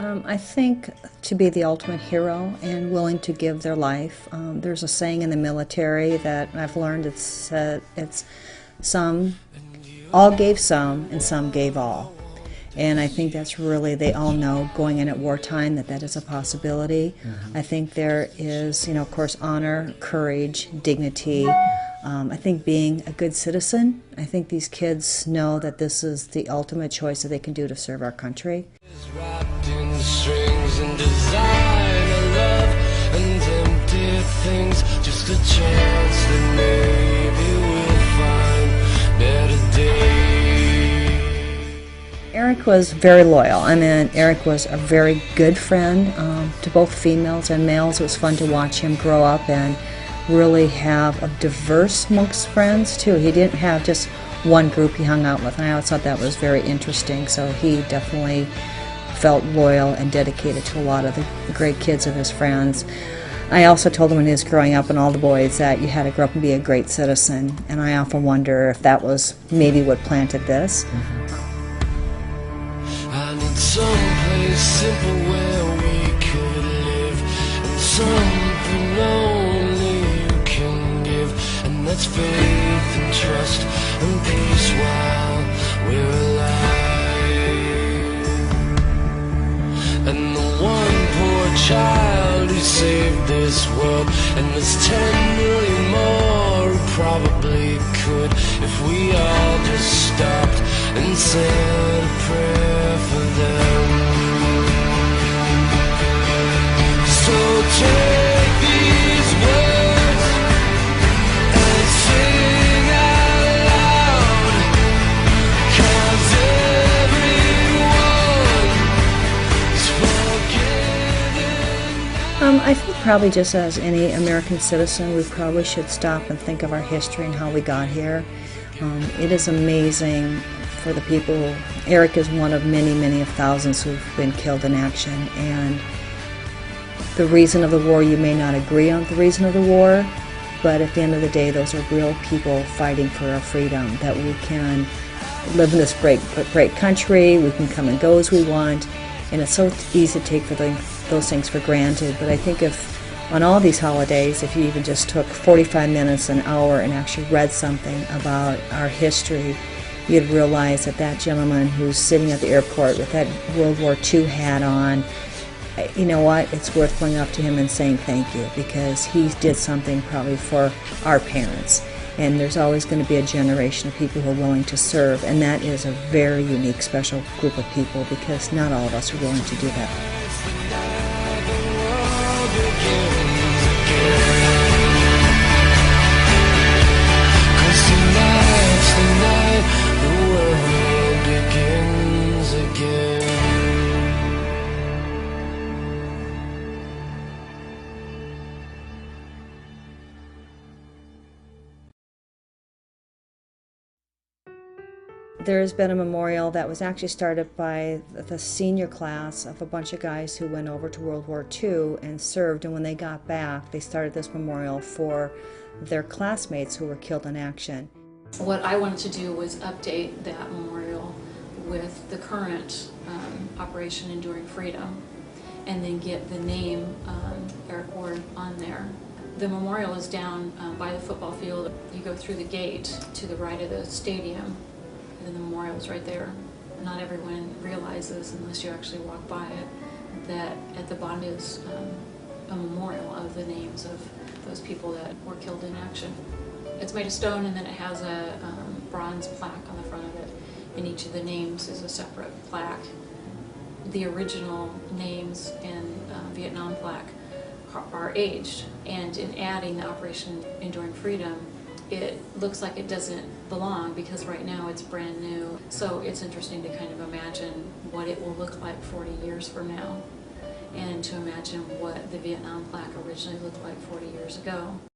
I think to be the ultimate hero and willing to give their life. There's a saying in the military that I've learned. It's some, all gave some, and some gave all. And I think that's really, they all know going in at wartime that that is a possibility. I think there is, of course, honor, courage, dignity. I think being a good citizen. I think these kids know that this is the ultimate choice that they can do to serve our country. Wrapped in strings and design of love and empty things, just a chance that maybe we'll find better days. Eric was very loyal. I mean, Eric was a very good friend to both females and males. It was fun to watch him grow up and really have a diverse mix of friends too. He didn't have just one group he hung out with, and I always thought that was very interesting. So he definitely felt loyal and dedicated to a lot of the great kids of his friends. I also told him when he was growing up and all the boys that you had to grow up and be a great citizen, and I often wonder if that was maybe what planted this. I need someplace simple where we could live, and something only you can give, and that's faith and trust and peace while we're alive. And the one poor child who saved this world, and there's 10 million more who probably could, if we all just stopped and said a prayer for them. So take these words and sing out loud, 'cause everyone is forgiven. I think probably just as any American citizen, we probably should stop and think of our history and how we got here. It is amazing for the people. Eric is one of many, many of thousands who've been killed in action, and the reason of the war, you may not agree on the reason of the war, but at the end of the day, those are real people fighting for our freedom, that we can live in this great country, we can come and go as we want, and it's so easy to take those things for granted. But I think if on all these holidays, if you even just took 45 minutes, an hour, and actually read something about our history, you'd realize that that gentleman who's sitting at the airport with that World War II hat on, you know what, it's worth going up to him and saying thank you, because he did something probably for our parents. And there's always going to be a generation of people who are willing to serve, and that is a very unique, special group of people, because not all of us are willing to do that. There's been a memorial that was actually started by the senior class of a bunch of guys who went over to World War II and served, and when they got back, they started this memorial for their classmates who were killed in action. What I wanted to do was update that memorial with the current Operation Enduring Freedom, and then get the name Eric Ward on there. The memorial is down by the football field. You go through the gate to the right of the stadium, and the memorial is right there. Not everyone realizes, unless you actually walk by it, that at the bottom is a memorial of the names of those people that were killed in action. It's made of stone, and then it has a bronze plaque on the front of it, and each of the names is a separate plaque. The original names in Vietnam plaque are aged, and in adding the Operation Enduring Freedom, it looks like it doesn't belong, because right now it's brand new. So it's interesting to kind of imagine what it will look like 40 years from now, and to imagine what the Vietnam plaque originally looked like 40 years ago.